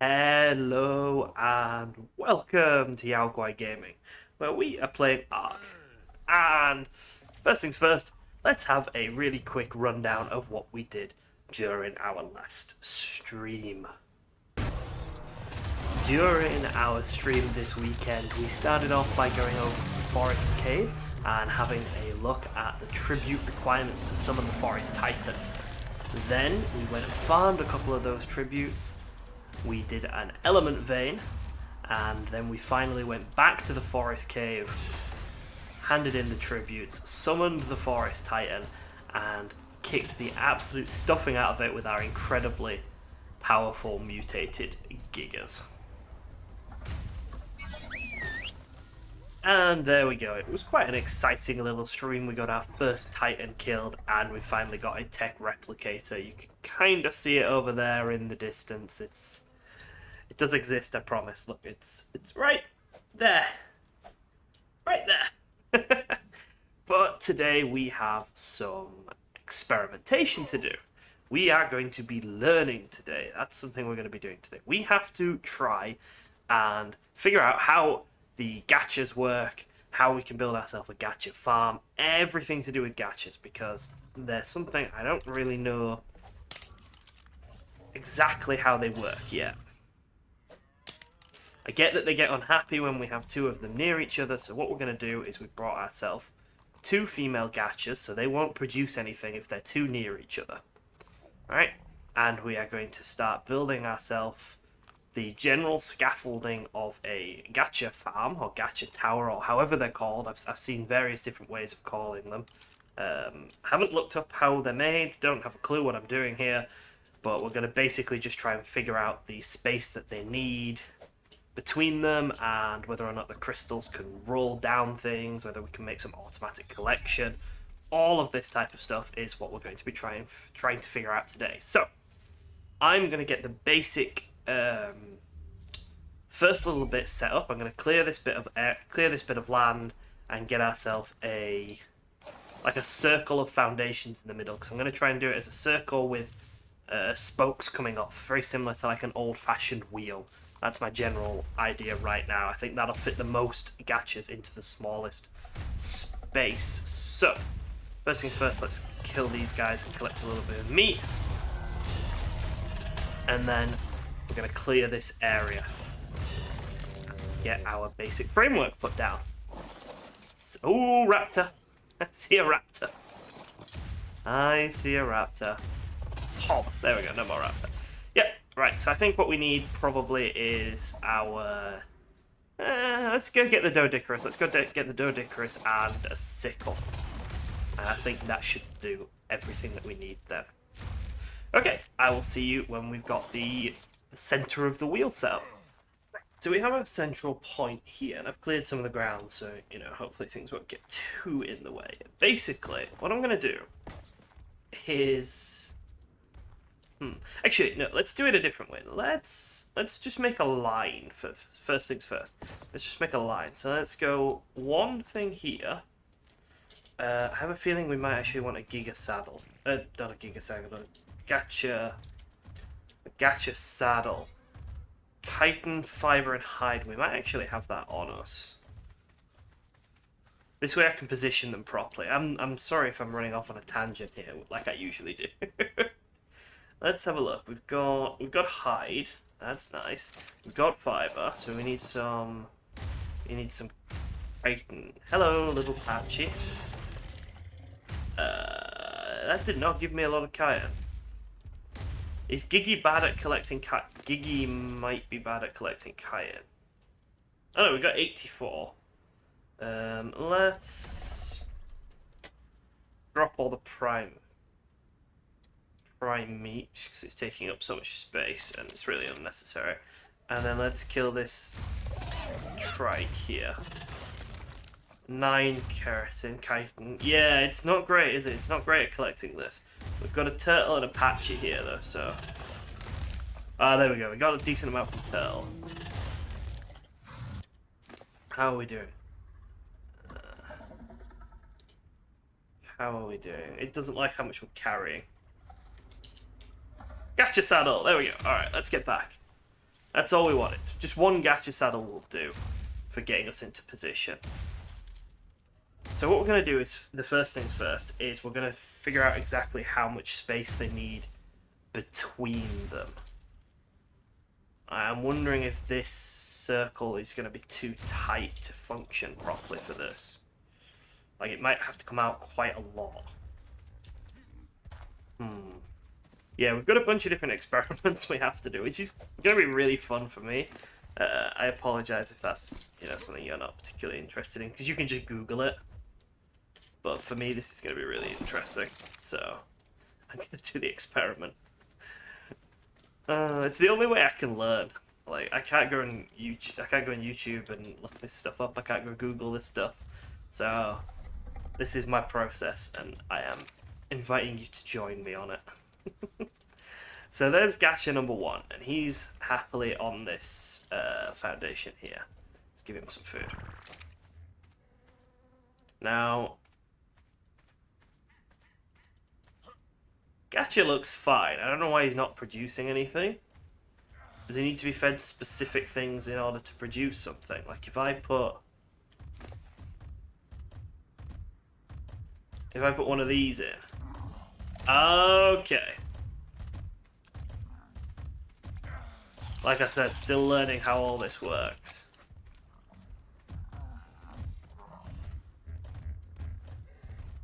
Hello and welcome to Guai Gaming, where we are playing ARK. And first things first, let's have a really quick rundown of what we did during our last stream. During our stream this weekend, we started off by going over to the forest cave and having a look at the tribute requirements to summon the forest titan. Then we went and farmed a couple of those tributes. We did an element vein, and then we finally went back to the forest cave, handed in the tributes, summoned the forest titan, and kicked the absolute stuffing out of it with our incredibly powerful mutated Gigas. And there we go. It was quite an exciting little stream. We got our first Titan killed, and we finally got a tech replicator. You can kind of see it over there in the distance. It does exist, I promise. Look, it's right there. Right there. But today we have some experimentation to do. We are going to be learning today. That's something we're going to be doing today. We have to try and figure out how the gachas work, how we can build ourselves a gacha farm, everything to do with gachas, because there's something I don't really know exactly how they work yet. I get that they get unhappy when we have two of them near each other, so what we're going to do is we've brought ourselves two female gachas, so they won't produce anything if they're too near each other. Alright? And we are going to start building ourselves the general scaffolding of a gacha farm, or gacha tower, or however they're called. I've seen various different ways of calling them. Haven't looked up how they're made, don't have a clue what I'm doing here, but we're going to basically just try and figure out the space that they need between them, and whether or not the crystals can roll down things, whether we can make some automatic collection. All of this type of stuff is what we're going to be trying to figure out today. So, I'm going to get the basic first little bit set up. I'm going to clear this bit of land and get ourselves a circle of foundations in the middle, because I'm going to try and do it as a circle with spokes coming off, very similar to like an old-fashioned wheel. That's my general idea right now. I think that'll fit the most gachas into the smallest space. So, first things first, let's kill these guys and collect a little bit of meat. And then we're going to clear this area. Get our basic framework put down. Oh, raptor. I see a raptor. I see a raptor. Oh, there we go. No more raptor. Yep. Right. So I think what we need probably is our... let's go get the Doedicurus. Let's go get the Doedicurus and a sickle. And I think that should do everything that we need then. Okay. I will see you when we've got the center of the wheel set up. So we have a central point here, and I've cleared some of the ground, so, hopefully things won't get too in the way. Basically, what I'm going to do is... Actually, no, let's do it a different way. Let's just make a line, for first things first. Let's just make a line. So let's go one thing here. I have a feeling we might actually want a Giga saddle. Not a Giga saddle, a gacha saddle. Chitin, fiber, and hide. We might actually have that on us. This way I can position them properly. I'm sorry if I'm running off on a tangent here, like I usually do. Let's have a look. We've got hide. That's nice. We've got fiber, so we need some. We need some chitin. Hello, little patchy. That did not give me a lot of chitin. Is Gigi bad at collecting chitin? Gigi might be bad at collecting chitin. Oh no, we got 84. Let's drop all the prime meat, because it's taking up so much space and it's really unnecessary. And then let's kill this trike here. 9 keratin, chitin. Yeah, it's not great, is it? It's not great at collecting this. We've got a turtle and a patchy here, though, so... Ah, there we go. We got a decent amount from turtle. How are we doing? How are we doing? It doesn't like how much we're carrying. Gacha saddle! There we go. Alright, let's get back. That's all we wanted. Just one gacha saddle will do for getting us into position. So what we're going to do is, the first things first, is we're going to figure out exactly how much space they need between them. I'm wondering if this circle is going to be too tight to function properly for this. Like, it might have to come out quite a lot. Yeah, we've got a bunch of different experiments we have to do, which is going to be really fun for me. I apologise if that's, you know, something you're not particularly interested in, because you can just Google it. But for me, this is going to be really interesting. So, I'm going to do the experiment. It's the only way I can learn. Like, I can't go on YouTube and look this stuff up. I can't go Google this stuff. So, this is my process, and I am inviting you to join me on it. So there's Gacha number 1, and he's happily on this foundation here. Let's give him some food. Now, Gacha looks fine. I don't know why he's not producing anything. Does he need to be fed specific things in order to produce something? Like if I put one of these in. Okay. Like I said, still learning how all this works.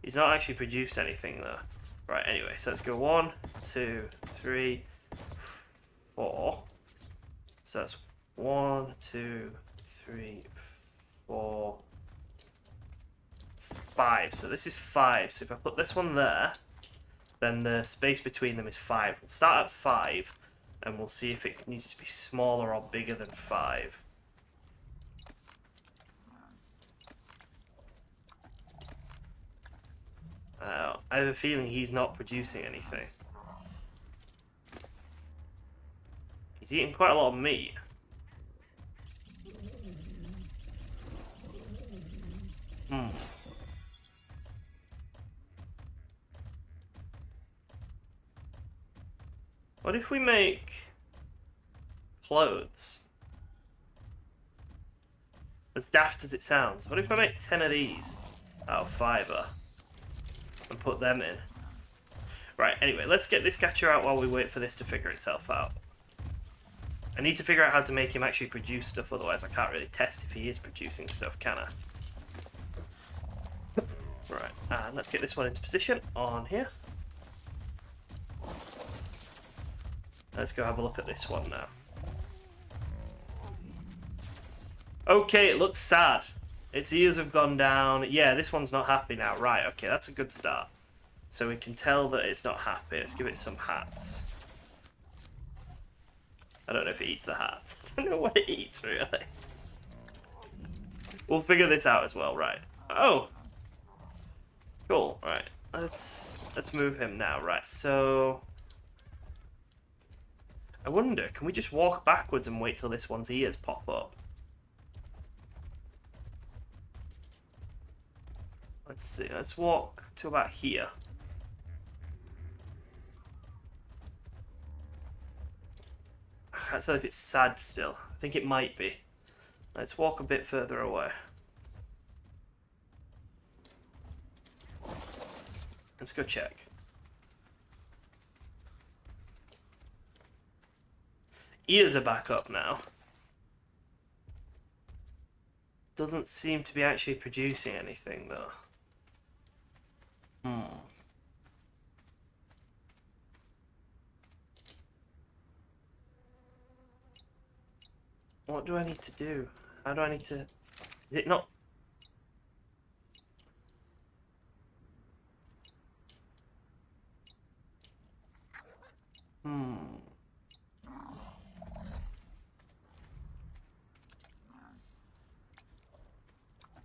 He's not actually produced anything though. Right, anyway, so let's go 1, 2, 3, 4. So that's 1, 2, 3, 4, 5. So this is 5. So if I put this one there, then the space between them is 5. We'll start at 5. And we'll see if it needs to be smaller or bigger than 5. I have a feeling he's not producing anything. He's eating quite a lot of meat. What if we make clothes? As daft as it sounds. What if I make 10 of these out of fibre and put them in? Right, anyway, let's get this gacha out while we wait for this to figure itself out. I need to figure out how to make him actually produce stuff, otherwise I can't really test if he is producing stuff, can I? Right, and let's get this one into position on here. Let's go have a look at this one now. Okay, it looks sad. Its ears have gone down. Yeah, this one's not happy now. Right, okay, that's a good start. So we can tell that it's not happy. Let's give it some hats. I don't know if it eats the hats. I don't know what it eats, really. We'll figure this out as well, right. Oh! Cool, right. Let's move him now, right, so... I wonder, can we just walk backwards and wait till this one's ears pop up? Let's see, let's walk to about here. I can't tell if it's sad still. I think it might be. Let's walk a bit further away. Let's go check. Ears are back up now. Doesn't seem to be actually producing anything though. What do I need to do? How do I need to... Is it not...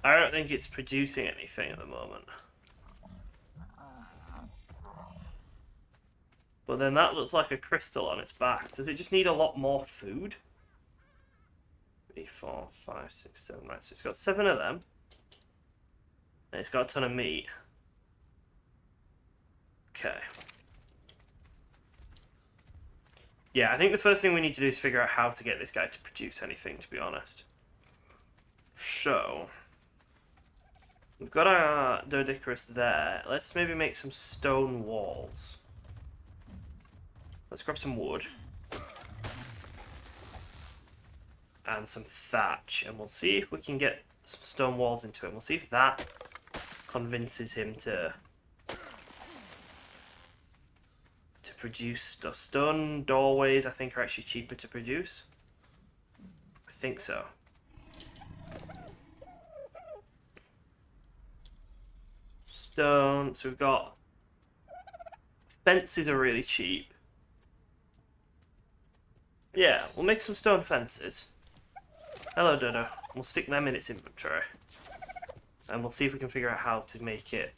I don't think it's producing anything at the moment. But then that looks like a crystal on its back. Does it just need a lot more food? 3, 4, 5, 6, 7. Right, so it's got 7 of them. And it's got a ton of meat. Okay. Yeah, I think the first thing we need to do is figure out how to get this guy to produce anything, to be honest. So, we've got our Doedicurus there. Let's maybe make some stone walls. Let's grab some wood. And some thatch. And we'll see if we can get some stone walls into it. We'll see if that convinces him to produce stuff. Stone doorways, I think, are actually cheaper to produce. I think so. Stone. So we've got... Fences are really cheap. Yeah, we'll make some stone fences. Hello, Dodo. We'll stick them in its inventory. And we'll see if we can figure out how to make it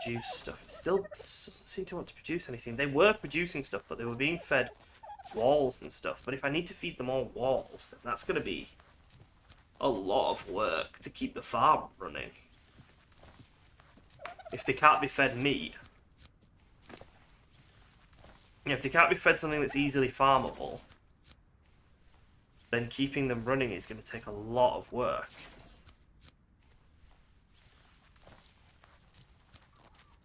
produce stuff. It still doesn't seem to want to produce anything. They were producing stuff, but they were being fed walls and stuff. But if I need to feed them all walls, then that's going to be a lot of work to keep the farm running. If they can't be fed meat. If they can't be fed something that's easily farmable, then keeping them running is going to take a lot of work.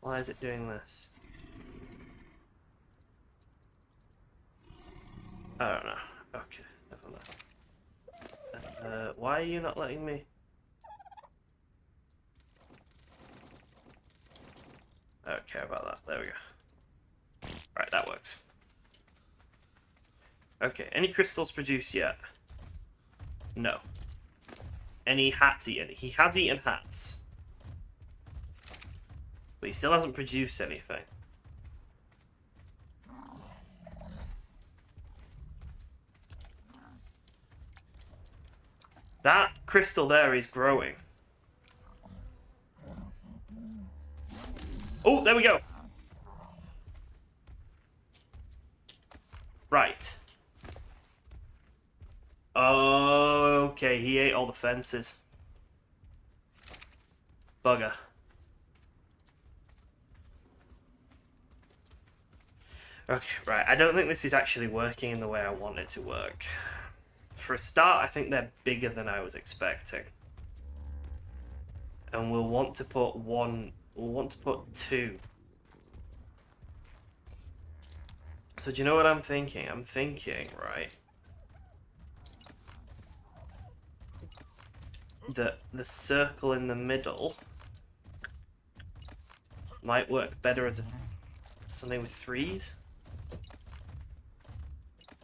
Why is it doing this? I don't know. Okay, never mind. Why are you not letting me? I don't care about that. There we go. Right, that works. Okay, any crystals produced yet? No. Any hats eaten? He has eaten hats. But he still hasn't produced anything. That crystal there is growing. Oh, there we go. Right. Okay, he ate all the fences. Bugger. Okay, right. I don't think this is actually working in the way I want it to work. For a start, I think they're bigger than I was expecting. And we'll want to put one... We'll want to put two. So do you know what I'm thinking? I'm thinking, right, that the circle in the middle might work better as something with threes.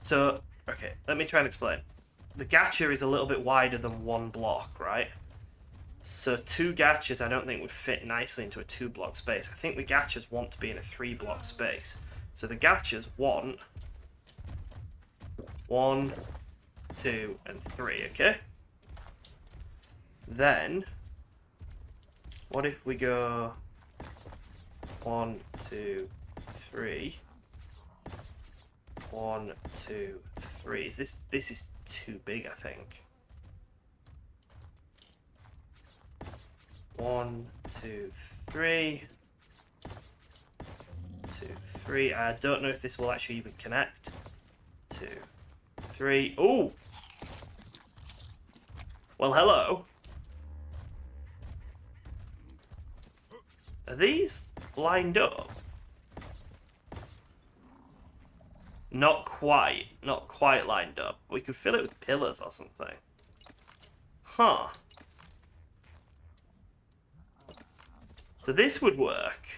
So, okay, let me try and explain. The gacha is a little bit wider than one block, right? So 2 gachas I don't think would fit nicely into a 2-block space. I think the gachas want to be in a 3-block space. So the gachas want 1, 2, and 3, okay? Then, what if we go 1, 2, 3... 1, 2, 3. This is too big, I think. 1, 2, 3. 2, 3. I don't know if this will actually even connect. 2, 3. Oh! Well, hello. Are these lined up? Not quite lined up. We could fill it with pillars or something. Huh. So this would work.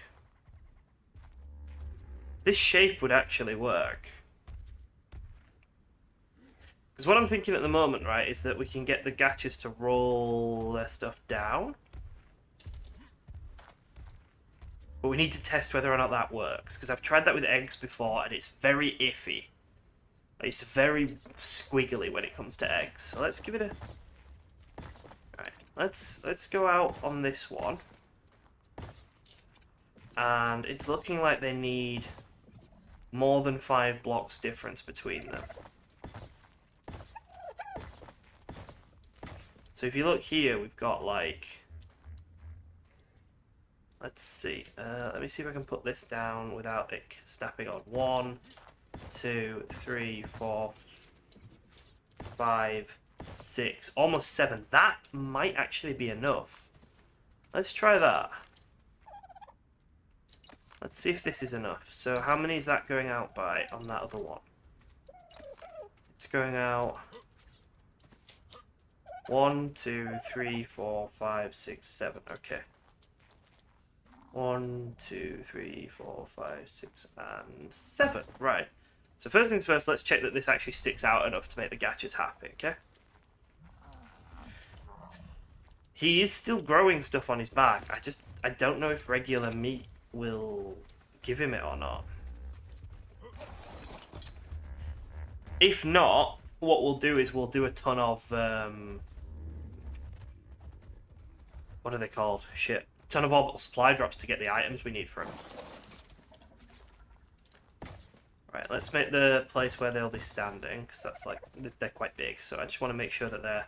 This shape would actually work. Because what I'm thinking at the moment, right, is that we can get the gachas to roll their stuff down. But we need to test whether or not that works, because I've tried that with eggs before, and it's very iffy. It's very squiggly when it comes to eggs. So let's give it a... Right, let's go out on this one. And it's looking like they need more than 5 blocks difference between them. So if you look here, we've got like... Let's see. Let me see if I can put this down without it snapping on. 1, 2, 3, 4, 5, 6, almost 7. That might actually be enough. Let's try that. Let's see if this is enough. So how many is that going out by on that other one? It's going out 1, 2, 3, 4, 5, 6, 7. Okay. 1, 2, 3, 4, 5, 6, and 7. Right. So first things first, let's check that this actually sticks out enough to make the Gachas happy, okay? He is still growing stuff on his back. I don't know if regular meat will give him it or not. If not, what we'll do is we'll do a ton of, what are they called? Shit. A ton of orbital supply drops to get the items we need for him. Right, let's make the place where they'll be standing, because that's like, they're quite big, so I just want to make sure that they're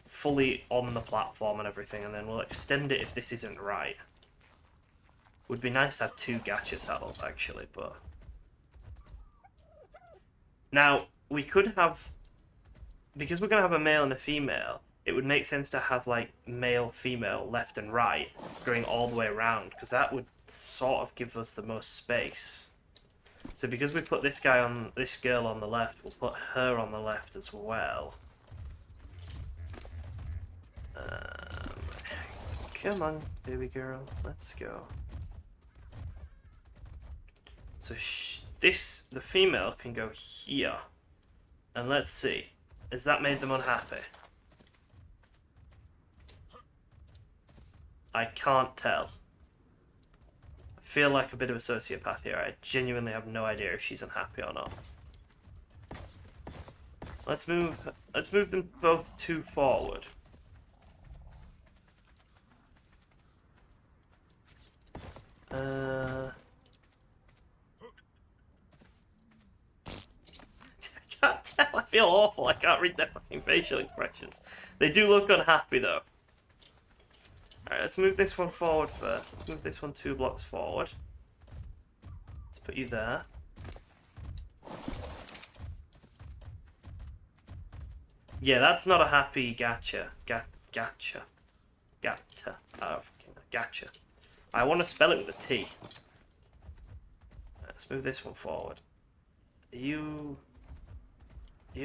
fully on the platform and everything, and then we'll extend it if this isn't right. Would be nice to have 2 gacha saddles, actually, but... Now, we could have... Because we're going to have a male and a female, it would make sense to have, like, male, female, left and right, going all the way around, because that would sort of give us the most space. So because we put this guy on, this girl on the left, we'll put her on the left as well. Come on, baby girl, let's go. So the female can go here. And let's see, has that made them unhappy? I can't tell. I feel like a bit of a sociopath here. I genuinely have no idea if she's unhappy or not. Let's move them both 2 forward. I can't tell. I feel awful. I can't read their fucking facial expressions. They do look unhappy though. Alright, let's move this one forward first. Let's move this one 2 blocks forward. Let's put you there. Yeah, that's not a happy gacha. Gacha. Gata. Oh, fucking gacha. I want to spell it with a T. Let's move this one forward. You're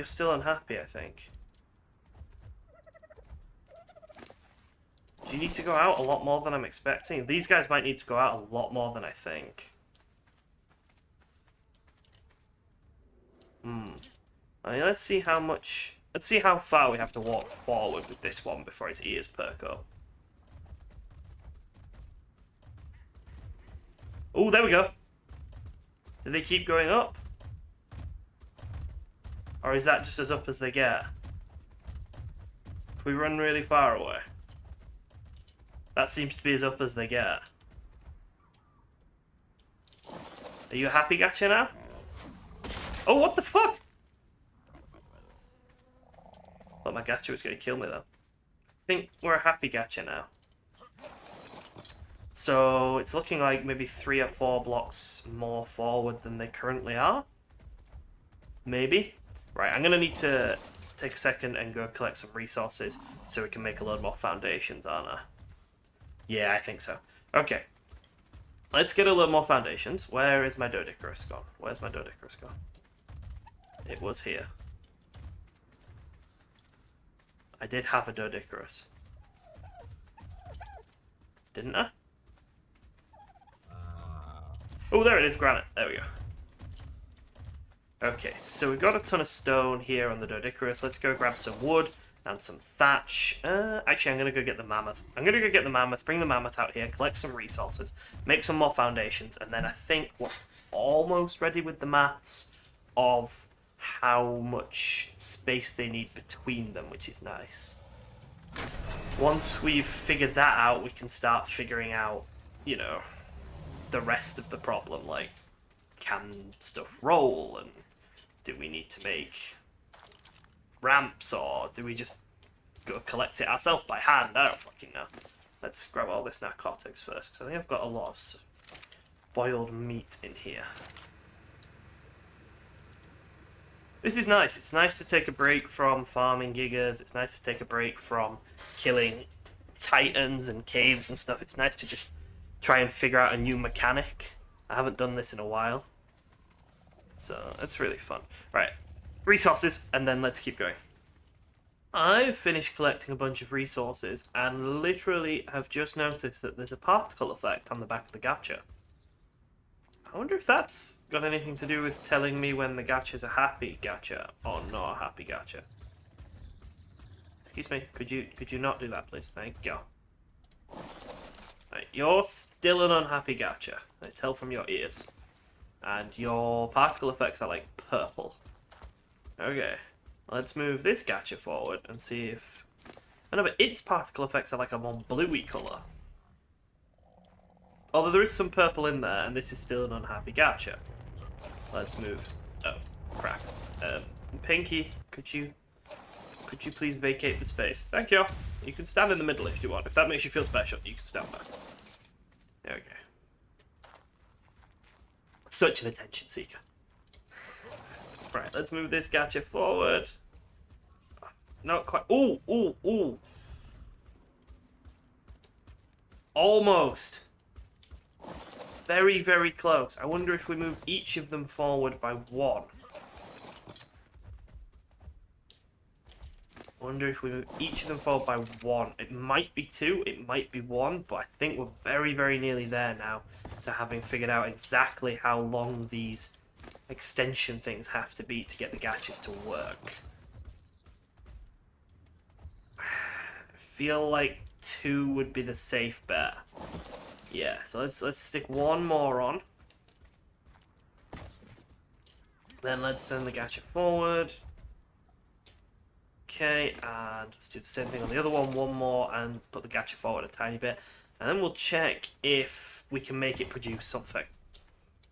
still unhappy, I think. Do you need to go out a lot more than I'm expecting? These guys might need to go out a lot more than I think. I mean, let's see how much... Let's see how far we have to walk forward with this one before his ears perk up. Oh, there we go. Do they keep going up? Or is that just as up as they get? If we run really far away. That seems to be as up as they get. Are you a happy gacha now? Oh, what the fuck? I thought my gacha was going to kill me though. I think we're a happy gacha now. So it's looking like maybe 3 or 4 blocks more forward than they currently are. Maybe. Right, I'm going to need to take a second and go collect some resources so we can make a load more foundations, aren't I? Yeah, I think so. Okay. Let's get a little more foundations. Where is my Doedicurus gone? Where's my Doedicurus gone? It was here. I did have a Doedicurus. Didn't I? Oh, there it is, granite. There we go. Okay, so we've got a ton of stone here on the Doedicurus. Let's go grab some wood and some thatch. Actually, I'm going to go get the mammoth. I'm going to go get the mammoth, bring the mammoth out here, collect some resources, make some more foundations, and then I think we're almost ready with the maths of how much space they need between them, which is nice. Once we've figured that out, we can start figuring out, you know, the rest of the problem, like, can stuff roll, and do we need to make ramps, or do we just go collect it ourselves by hand? I don't fucking know. Let's grab all this narcotics first, because I think I've got a lot of boiled meat in here. This is nice. It's nice to take a break from farming gigas. It's nice to take a break from killing titans and caves and stuff. It's nice to just try and figure out a new mechanic. I haven't done this in a while. So, it's really fun. Right, resources, and then let's keep going. I've finished collecting a bunch of resources, and literally have just noticed that there's a particle effect on the back of the gacha. I wonder if that's got anything to do with telling me when the gacha's a happy gacha or not a happy gacha. Excuse me, could you not do that, please? Thank you. Right, you're still an unhappy gacha. I tell from your ears. And your particle effects are like purple. Okay, let's move this gacha forward and see if... Oh no, but its particle effects are like a more bluey colour. Although there is some purple in there, and this is still an unhappy gacha. Let's move. Oh, crap. Pinky, could you please vacate the space? Thank you. You can stand in the middle if you want. If that makes you feel special, you can stand there. There we go. Such an attention seeker. Right, let's move this gacha forward. Not quite. Ooh, ooh, ooh. Almost. Very, very close. I wonder if we move each of them forward by one. I wonder if we move each of them forward by one. It might be two, it might be one, but I think we're very, very nearly there now to having figured out exactly how long these extension things have to be to get the gachas to work. I feel like two would be the safe bet. Yeah, so let's stick one more on. Then let's send the gacha forward. Okay, and let's do the same thing on the other one. One more, and put the gacha forward a tiny bit. And then we'll check if we can make it produce something.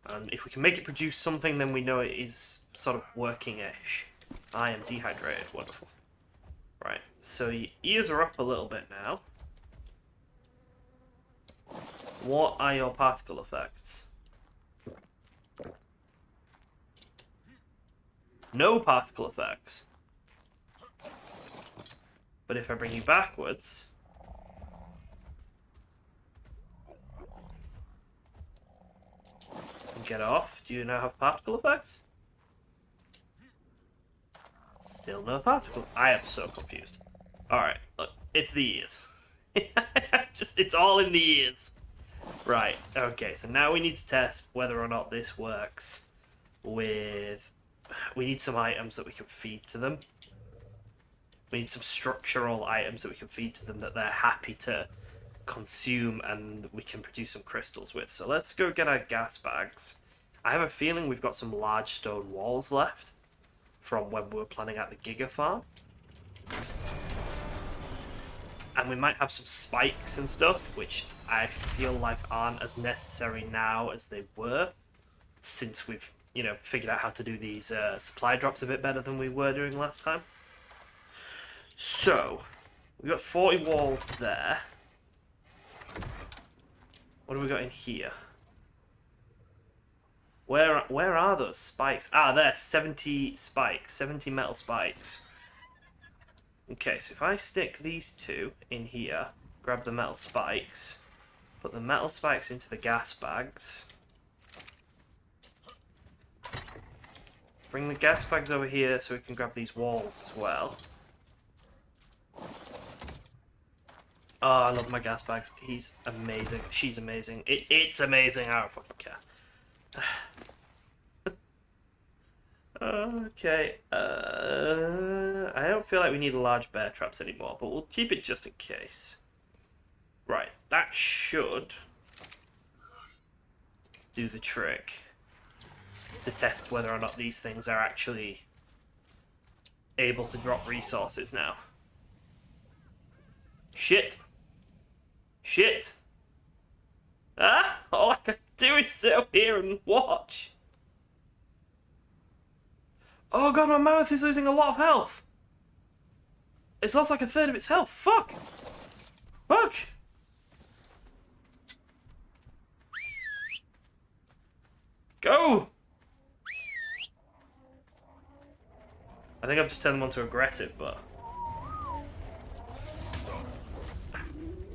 And if we can make it produce something, then we know it is sort of working-ish. I am dehydrated. Wonderful. Right, so your ears are up a little bit now. What are your particle effects? No particle effects. But if I bring you backwards... and get off, do you now have particle effects? Still no particle. I am so confused. Alright, look, it's the ears. It's all in the ears. Right, okay, so now we need to test whether or not this works with... We need some items that we can feed to them. We need some structural items that we can feed to them that they're happy to consume and we can produce some crystals with. So let's go get our gas bags. I have a feeling we've got some large stone walls left from when we were planning out the Giga farm. And we might have some spikes and stuff, which I feel like aren't as necessary now as they were, since we've, you know, figured out how to do these supply drops a bit better than we were doing last time. So, we've got 40 walls there. What have we got in here? Where are those spikes? Ah, there, 70 spikes, 70 metal spikes. Okay, so if I stick these two in here, grab the metal spikes, put the metal spikes into the gas bags, bring the gas bags over here so we can grab these walls as well. Oh, I love my gas bags. He's amazing. She's amazing. It's amazing. I don't fucking care. Okay. I don't feel like we need large bear traps anymore, but we'll keep it just in case. Right. That should do the trick to test whether or not these things are actually able to drop resources now. Shit. Shit. Ah! All I can do is sit up here and watch. Oh god, my mammoth is losing a lot of health. It's lost like a third of its health. Fuck. Fuck. Go. I think I've just turned them onto aggressive, but...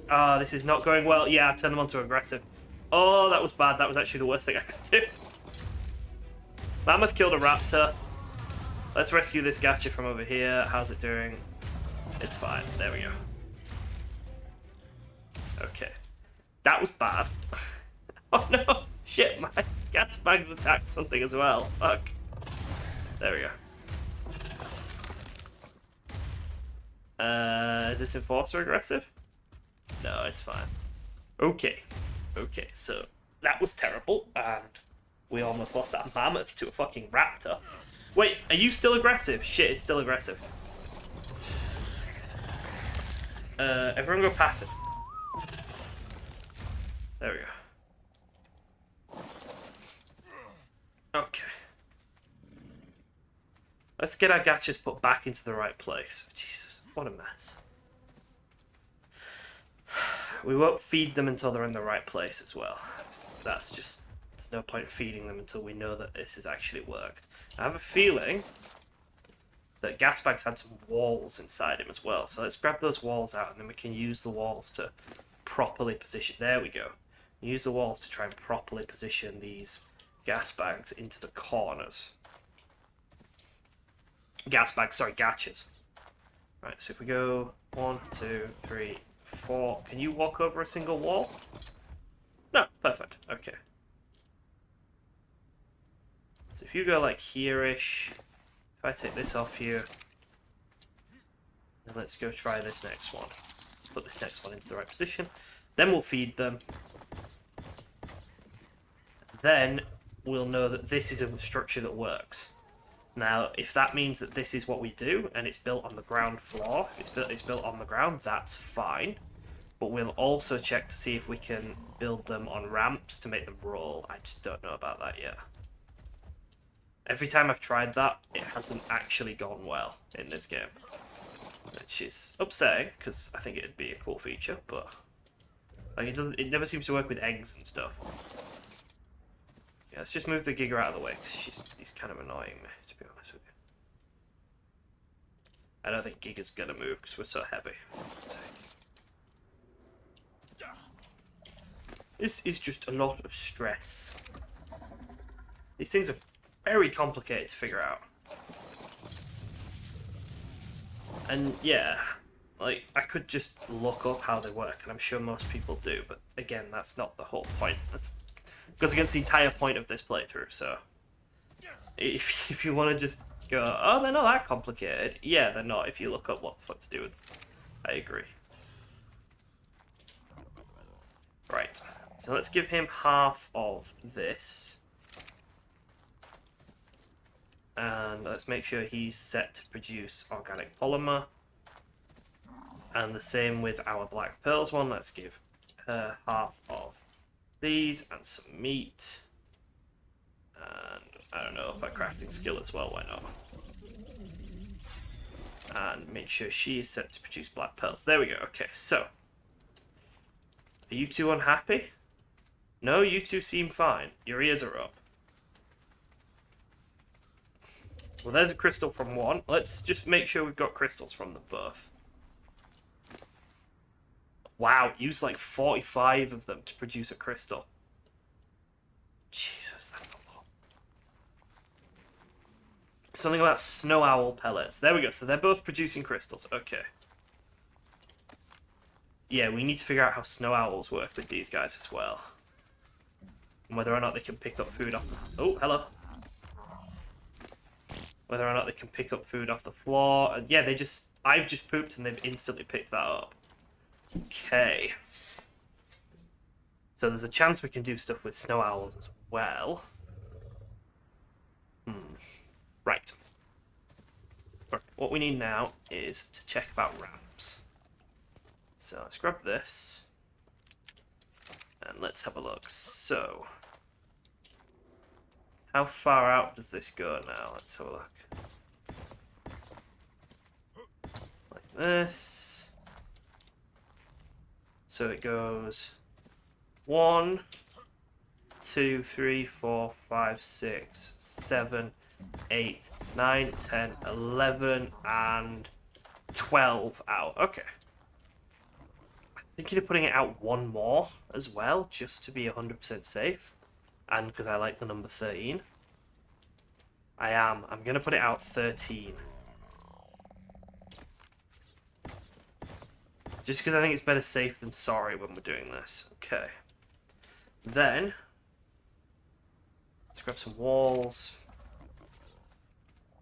Ah, this is not going well. Yeah, I've turned them onto aggressive. Oh, that was bad. That was actually the worst thing I could do. Mammoth killed a raptor. Let's rescue this gacha from over here. How's it doing? It's fine. There we go. Okay. That was bad. Oh no! Shit, my gas bags attacked something as well. Fuck. There we go. Is this enforcer aggressive? No, it's fine. Okay. Okay, so that was terrible, and we almost lost our mammoth to a fucking raptor. Wait, are you still aggressive? Shit, it's still aggressive. Everyone go passive. There we go. Okay. Let's get our gachas put back into the right place. Jesus, what a mess. We won't feed them until they're in the right place as well. That's just... There's no point feeding them until we know that this has actually worked. I have a feeling that gas bags had some walls inside him as well. So let's grab those walls out and then we can use the walls to properly position... There we go. Use the walls to try and properly position these gas bags into the corners. Gas bags, sorry, gachas. Right, so if we go 1, 2, 3, 4. Can you walk over a single wall? No, perfect. Okay. So if you go like here-ish, if I take this off here, then let's go try this next one. Put this next one into the right position. Then we'll feed them. Then we'll know that this is a structure that works. Now, if that means that this is what we do, and it's built on the ground floor, if it's built on the ground, that's fine. But we'll also check to see if we can build them on ramps to make them roll. I just don't know about that yet. Every time I've tried that, it hasn't actually gone well in this game. Which is upsetting, because I think it'd be a cool feature, but... Like, it never seems to work with eggs and stuff. Yeah, let's just move the Giga out of the way, because he's kind of annoying me, to be honest with you. I don't think Giga's gonna move, because we're so heavy. This is just a lot of stress. These things are very complicated to figure out. And yeah, like, I could just look up how they work, and I'm sure most people do, but again, that's not the whole point. That's goes against the entire point of this playthrough, so... If you want to just go, oh, they're not that complicated, yeah, they're not if you look up what the fuck to do with them. I agree. Right, so let's give him half of this. And let's make sure he's set to produce organic polymer. And the same with our black pearls one. Let's give her half of these and some meat. And I don't know, if a crafting skill as well, why not? And make sure she is set to produce black pearls. There we go. Okay, so. Are you two unhappy? No, you two seem fine. Your ears are up. Well, there's a crystal from one. Let's just make sure we've got crystals from them both. Wow, use like 45 of them to produce a crystal. Jesus, that's a lot. Something about snow owl pellets. There we go. So they're both producing crystals. Okay. Yeah, we need to figure out how snow owls work with these guys as well. And whether or not they can pick up food off the... Oh, hello. Whether or not they can pick up food off the floor. And yeah, they just... I've just pooped and they've instantly picked that up. Okay. So there's a chance we can do stuff with snow owls as well. Right. What we need now is to check about ramps. So let's grab this. And let's have a look. So... how far out does this go now? Let's have a look. Like this. So it goes 1, 2, 3, 4, 5, 6, 7, 8, 9, 10, 11, and 12 out. Okay. I'm thinking of putting it out one more as well, just to be 100% safe. And because I like the number 13. I'm going to put it out 13. Just because I think it's better safe than sorry when we're doing this. Okay. Then, let's grab some walls.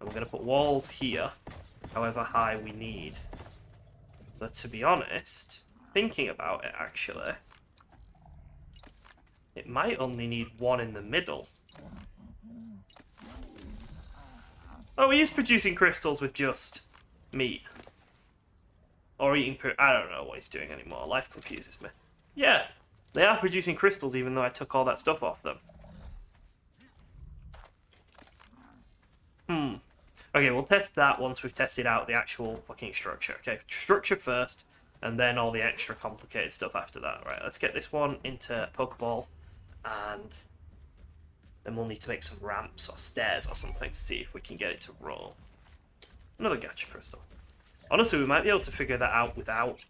And we're going to put walls here, however high we need. But to be honest, thinking about it actually, it might only need one in the middle. Oh, he is producing crystals with just meat. Or eating... I don't know what he's doing anymore. Life confuses me. Yeah, they are producing crystals even though I took all that stuff off them. Okay, we'll test that once we've tested out the actual fucking structure. Okay, structure first, and then all the extra complicated stuff after that. Right, let's get this one into Pokeball, and then we'll need to make some ramps or stairs or something to see if we can get it to roll. Another gacha crystal. Honestly, we might be able to figure that out without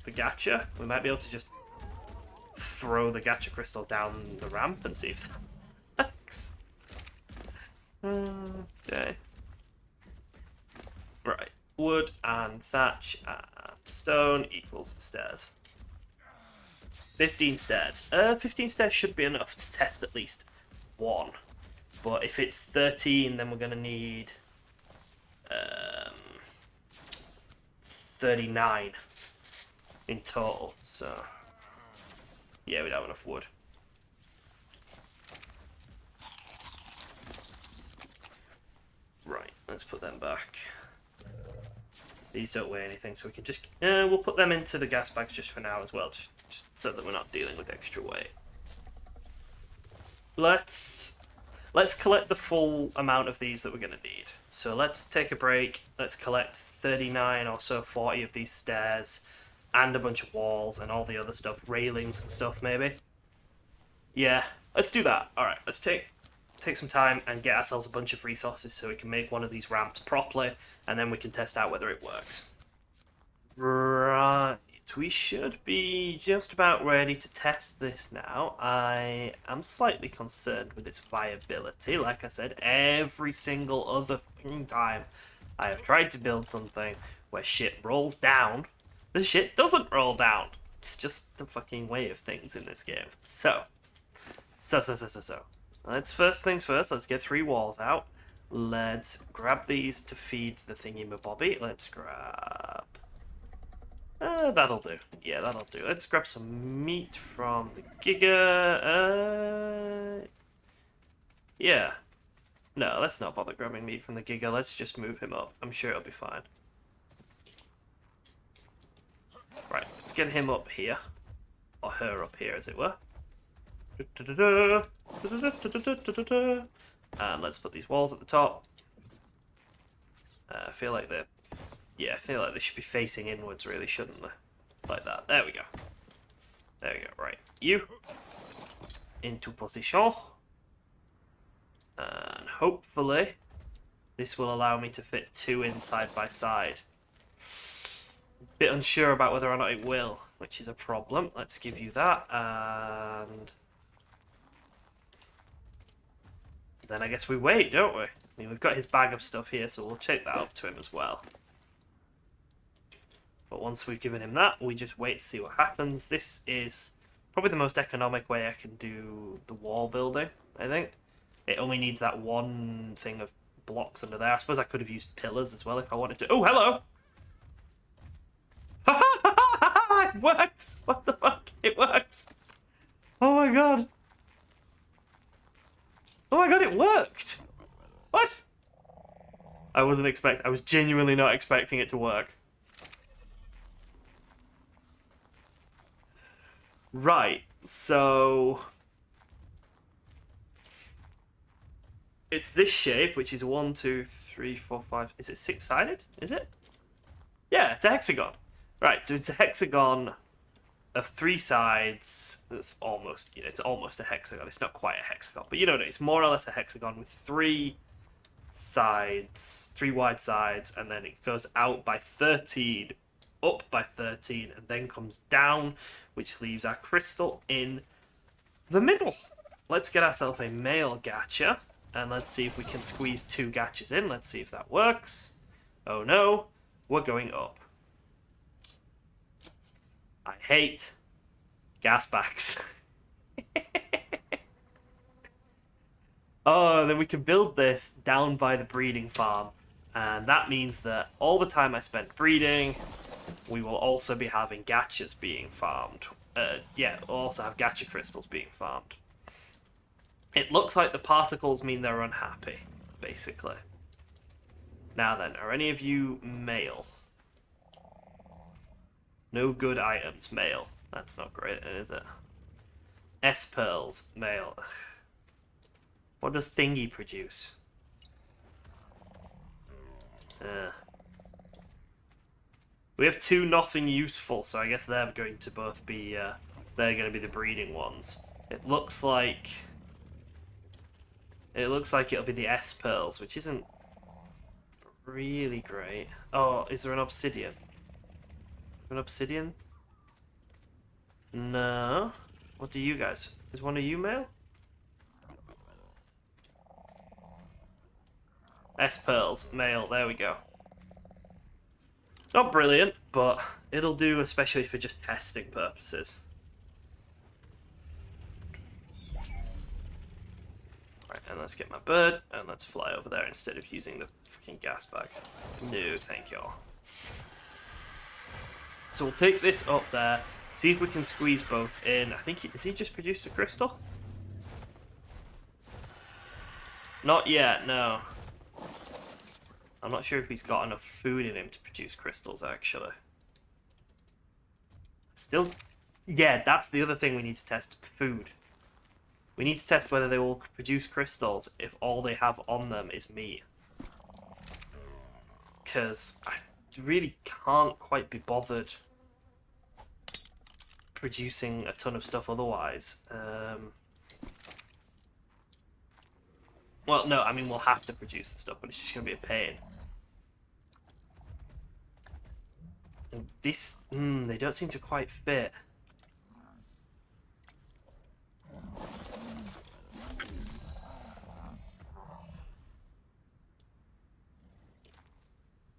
the gacha. We might be able to just throw the gacha crystal down the ramp and see if that works. Okay. Right. Wood and thatch and stone equals stairs. 15 stairs. 15 stairs should be enough to test at least one. But if it's 13, then we're going to need 39 in total. So, yeah, we don't have enough wood. Right, let's put them back. These don't weigh anything, so we can just... we'll put them into the gas bags just for now as well, just so that we're not dealing with extra weight. Let's collect the full amount of these that we're going to need. So let's take a break. Let's collect 39 or so, 40 of these stairs, and a bunch of walls and all the other stuff, railings and stuff maybe. Yeah, let's do that. Alright, let's take some time and get ourselves a bunch of resources so we can make one of these ramps properly, and then we can test out whether it works. Right, we should be just about ready to test this now. I am slightly concerned with its viability. Like I said, every single other time I have tried to build something where shit rolls down, the shit doesn't roll down. It's just the fucking way of things in this game. So. Let's first things first, let's get 3 walls out. Let's grab these to feed the thingy-mabobby. Let's grab... that'll do. Yeah, that'll do. Let's grab some meat from the Giga. Yeah. No, let's not bother grabbing meat from the Giga. Let's just move him up. I'm sure it'll be fine. Right, let's get him up here. Or her up here, as it were. And let's put these walls at the top. I feel like they're... Yeah, I feel like they should be facing inwards, really, shouldn't they? Like that. There we go. There we go. Right. You. Into position. And hopefully, this will allow me to fit 2 in side by side. Bit unsure about whether or not it will, which is a problem. Let's give you that, and... then I guess we wait, don't we? I mean, we've got his bag of stuff here, so we'll take that up to him as well. But once we've given him that, we just wait to see what happens. This is probably the most economic way I can do the wall building, I think. It only needs that one thing of blocks under there. I suppose I could have used pillars as well if I wanted to. Oh, hello! It works! What the fuck? It works! Oh my god! Oh my god, it worked! What? I was genuinely not expecting it to work. Right, so... it's this shape, which is 1, 2, 3, 4, 5... Is it 6-sided? Is it? Yeah, it's a hexagon. Right, so it's a hexagon of 3 sides. It's almost, it's almost a hexagon. It's not quite a hexagon, but you know what I mean. It's more or less a hexagon with 3 sides, 3 wide sides, and then it goes out by 13, up by 13, and then comes down, which leaves our crystal in the middle. Let's get ourselves a male gacha, and let's see if we can squeeze 2 gachas in. Let's see if that works. Oh no, we're going up. I hate gas bags. Oh, then we can build this down by the breeding farm. And that means that all the time I spent breeding, we will also be having gachas being farmed. Yeah, we'll also have gacha crystals being farmed. It looks like the particles mean they're unhappy, basically. Now then, are any of you male? No good items, male. That's not great, is it? S-pearls, male. What does thingy produce? We have 2 nothing useful, so I guess they're going to both be they're going to be the breeding ones. It looks like it'll be the S pearls, which isn't really great. Oh, is there an obsidian? An obsidian? No. What do you guys? Is one of you male? S pearls, male, there we go. Not brilliant, but it'll do, especially for just testing purposes. Right, and let's get my bird, and let's fly over there instead of using the fucking gas bag. No, thank you. So we'll take this up there, see if we can squeeze both in. I think, has he just produced a crystal? Not yet, no. I'm not sure if he's got enough food in him to produce crystals, actually. Still... Yeah, that's the other thing we need to test. Food. We need to test whether they will produce crystals if all they have on them is meat. Because I really can't quite be bothered producing a ton of stuff otherwise. Well, no, I mean, we'll have to produce the stuff, but it's just going to be a pain. And this, they don't seem to quite fit.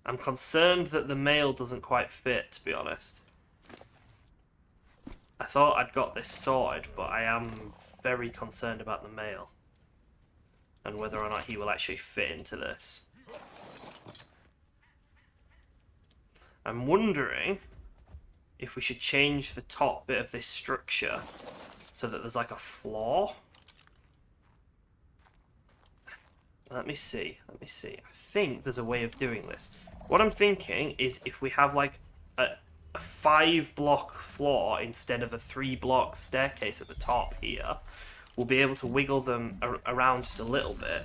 I'm concerned that the male doesn't quite fit, to be honest. I thought I'd got this sorted, but I am very concerned about the male. And whether or not he will actually fit into this. I'm wondering if we should change the top bit of this structure so that there's like a floor. Let me see. I think there's a way of doing this. What I'm thinking is if we have like a 5-block floor instead of a 3-block staircase at the top here, we'll be able to wiggle them around just a little bit.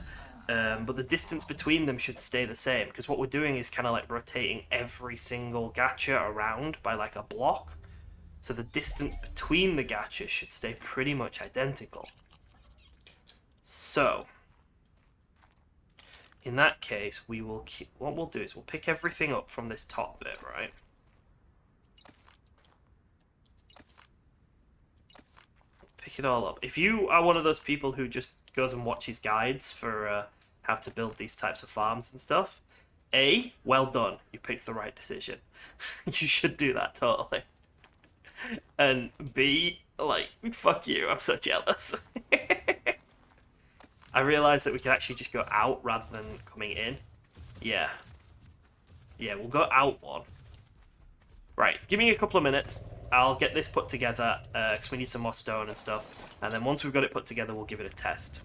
But the distance between them should stay the same, because what we're doing is kind of like rotating every single gacha around by like a block. So the distance between the gachas should stay pretty much identical. So, in that case, we will what we'll do is we'll pick everything up from this top bit, right? Pick it all up. If you are one of those people who just goes and watches guides for how to build these types of farms and stuff, A, well done. You picked the right decision. You should do that totally. And B, like, fuck you. I'm so jealous. I realised that we can actually just go out rather than coming in. Yeah. Yeah, we'll go out one. Right, give me a couple of minutes. I'll get this put together, because we need some more stone and stuff. And then once we've got it put together, we'll give it a test.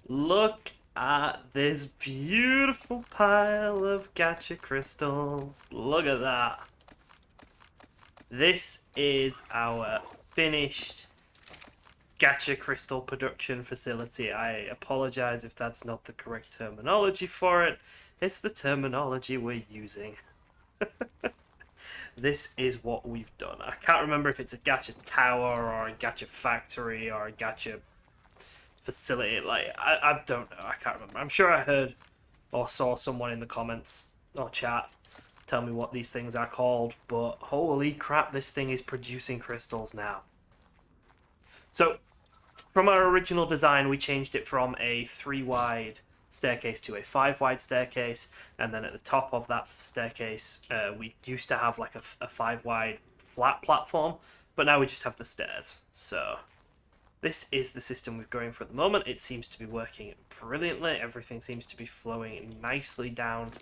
Look at this beautiful pile of gacha crystals. Look at that. This is our finished gacha crystal production facility. I apologize if that's not the correct terminology for it. It's the terminology we're using. This is what we've done. I can't remember if it's a gacha tower or a gacha factory or a gacha facility. Like, I don't know. I can't remember. I'm sure I heard or saw someone in the comments or chat tell me what these things are called, but holy crap, this thing is producing crystals now. So, from our original design, we changed it from a 3-wide staircase to a 5-wide staircase, and then at the top of that staircase, we used to have like a 5-wide flat platform, but now we just have the stairs. So, this is the system we're going for at the moment. It seems to be working brilliantly. Everything seems to be flowing nicely down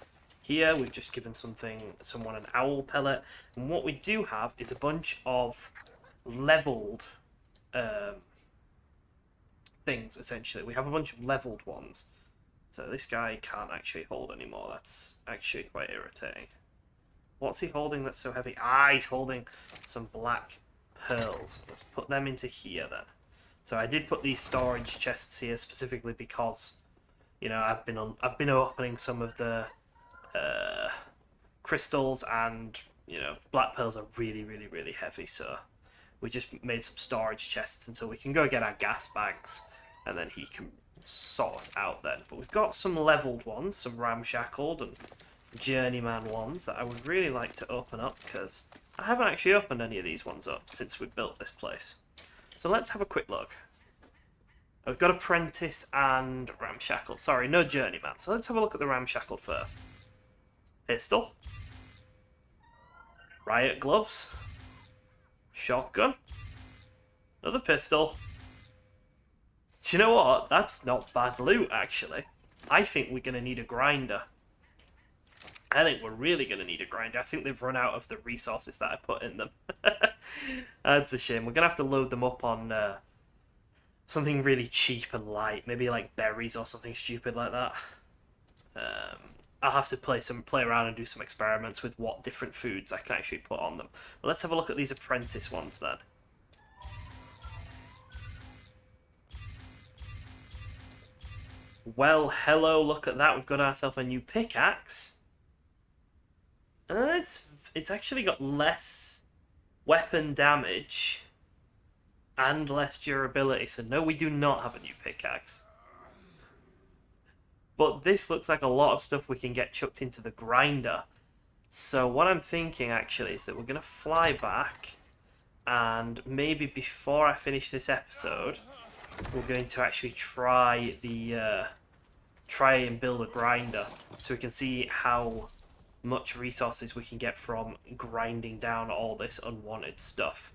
here. We've just given someone an owl pellet, and what we do have is a bunch of leveled things. Essentially, we have a bunch of leveled ones. So this guy can't actually hold anymore. That's actually quite irritating. What's he holding that's so heavy? Ah, he's holding some black pearls. Let's put them into here then. So I did put these storage chests here specifically because, you know, I've been opening some of the crystals, and you know, black pearls are really heavy. So we just made some storage chests until we can go get our gas bags, and then he can sort us out then. But we've got some leveled ones, some ramshackled and journeyman ones that I would really like to open up, because I haven't actually opened any of these ones up since we built this place. So let's have a quick look. I've got apprentice and ramshackled. Sorry, no journeyman. So let's have a look at the ramshackled first. Pistol. Riot gloves. Shotgun. Another pistol. Do you know what? That's not bad loot, actually. I think we're going to need a grinder. I think we're really going to need a grinder. I think they've run out of the resources that I put in them. That's a shame. We're going to have to load them up on something really cheap and light. Maybe like berries or something stupid like that. I'll have to play around and do some experiments with what different foods I can actually put on them. But let's have a look at these apprentice ones then. Well, hello, look at that. We've got ourselves a new pickaxe. It's actually got less weapon damage and less durability. So no, we do not have a new pickaxe. But this looks like a lot of stuff we can get chucked into the grinder. So what I'm thinking actually is that we're going to fly back, and maybe before I finish this episode, we're going to actually try and build a grinder so we can see how much resources we can get from grinding down all this unwanted stuff.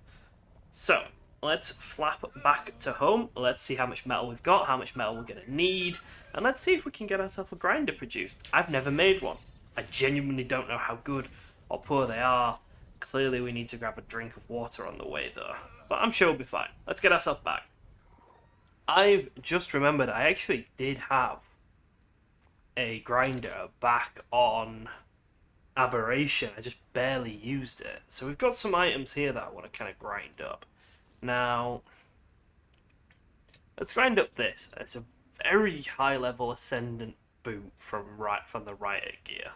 So let's flap back to home. Let's see how much metal we've got, how much metal we're going to need, and let's see if we can get ourselves a grinder produced. I've never made one. I genuinely don't know how good or poor they are. Clearly we need to grab a drink of water on the way though, but I'm sure we'll be fine. Let's get ourselves back. I've just remembered I actually did have a grinder back on Aberration. I just barely used it. So we've got some items here that I want to kind of grind up. Now, let's grind up this. It's a very high level ascendant boot from the riot gear.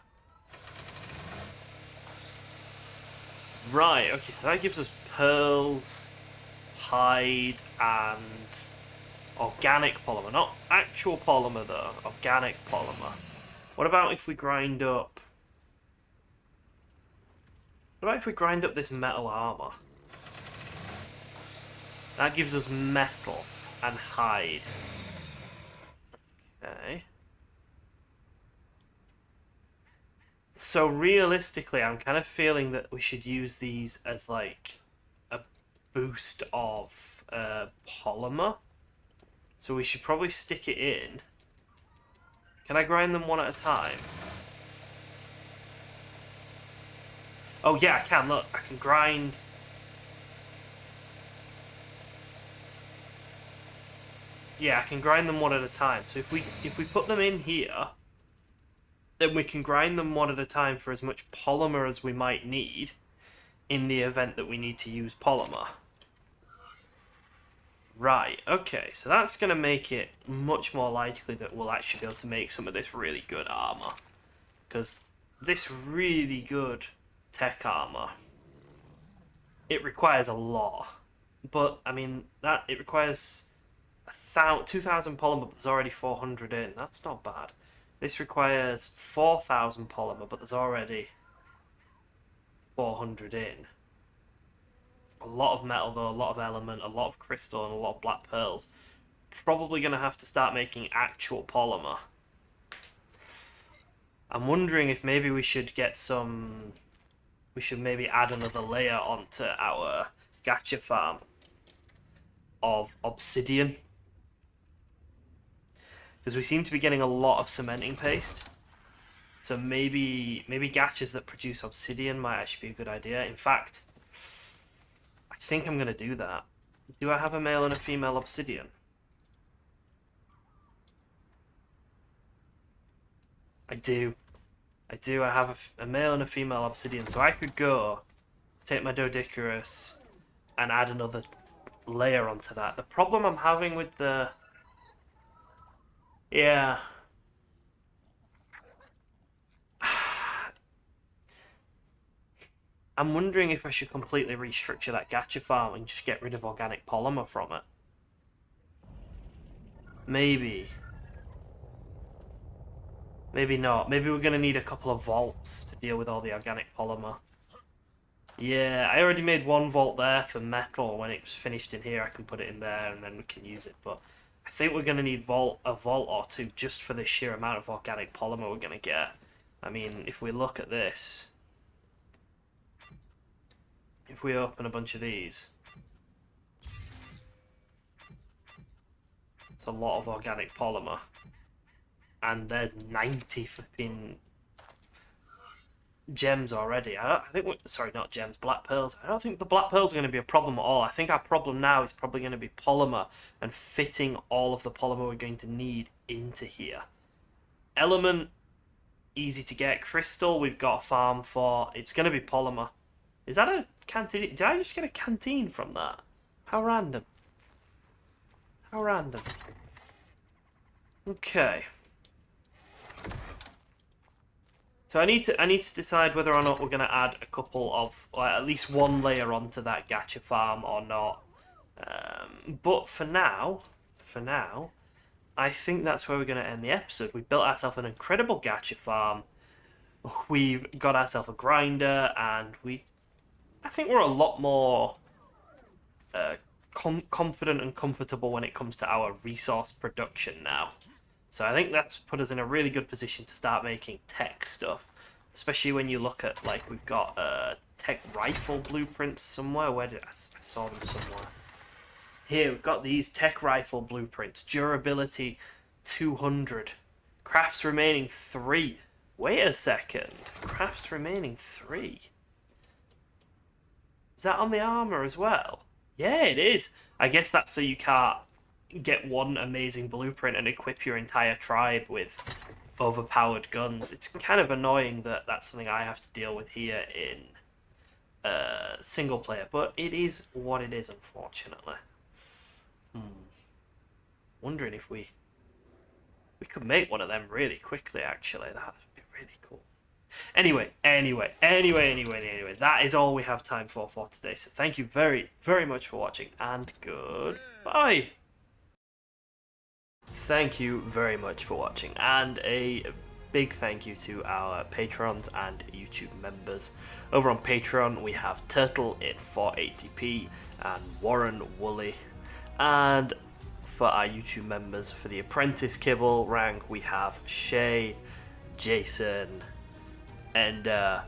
Right, okay, so that gives us pearls, hide, and organic polymer. Not actual polymer though, organic polymer. What about if we grind up... What about if we grind up this metal armor? That gives us metal and hide. Okay. So realistically, I'm kind of feeling that we should use these as like a boost of polymer. So we should probably stick it in. Can I grind them one at a time? Oh yeah, I can. Look, I can grind. Yeah, I can grind them one at a time. So if we put them in here, then we can grind them one at a time for as much polymer as we might need in the event that we need to use polymer. Right, okay, so that's going to make it much more likely that we'll actually be able to make some of this really good armor. Because this really good tech armor, it requires a lot. But, I mean, it requires 2,000 polymer, but there's already 400 in. That's not bad. This requires 4,000 polymer, but there's already 400 in. A lot of metal though, a lot of element, a lot of crystal, and a lot of black pearls. Probably going to have to start making actual polymer. I'm wondering if maybe we should get some... We should maybe add another layer onto our gacha farm of obsidian. Because we seem to be getting a lot of cementing paste. So maybe gachas that produce obsidian might actually be a good idea. In fact, I think I'm going to do that. Do I have a male and a female obsidian? I do. I do. I have a male and a female obsidian. So I could go, take my Doedicurus, and add another layer onto that. The problem I'm having with the... Yeah. I'm wondering if I should completely restructure that gacha farm and just get rid of organic polymer from it. Maybe. Maybe not. Maybe we're going to need a couple of vaults to deal with all the organic polymer. Yeah, I already made one vault there for metal. When it's finished in here, I can put it in there and then we can use it. But I think we're going to need a vault or two just for the sheer amount of organic polymer we're going to get. I mean, if we look at this... If we open a bunch of these... It's a lot of organic polymer. And there's 90 flipping gems already. Sorry, not gems, black pearls. I don't think the black pearls are going to be a problem at all. I think our problem now is probably going to be polymer and fitting all of the polymer we're going to need into here. Element, easy to get. Crystal, we've got a farm for. It's going to be polymer. Is that a canteen? Did I just get a canteen from that? How random. How random. Okay. So I need to decide whether or not we're going to add a couple of, like, at least one layer onto that gacha farm or not. But for now, I think that's where we're going to end the episode. We built ourselves an incredible gacha farm. We've got ourselves a grinder, and I think we're a lot more confident and comfortable when it comes to our resource production now. So I think that's put us in a really good position to start making tech stuff. Especially when you look at, like, we've got tech rifle blueprints somewhere. Where did I saw them somewhere? Here, we've got these tech rifle blueprints. Durability 200. Crafts remaining 3. Wait a second. Crafts remaining 3. Is that on the armor as well? Yeah, it is. I guess that's so you can't get one amazing blueprint and equip your entire tribe with overpowered guns. It's kind of annoying that that's something I have to deal with here in single player, but it is what it is, unfortunately. Wondering if we could make one of them really quickly, actually. That would be really cool. Anyway, that is all we have time for today. So thank you very, very much for watching, and goodbye. Thank you very much for watching, and a big thank you to our patrons and YouTube members. Over on Patreon, we have Turtle in 480p and Warren Woolley. And for our YouTube members, for the Apprentice Kibble rank, we have Shay, Jason, Ender,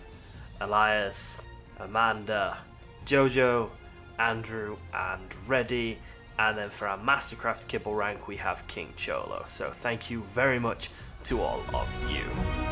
Elias, Amanda, Jojo, Andrew, and Reddy. And then for our Mastercraft Kibble rank, we have King Cholo. So thank you very much to all of you.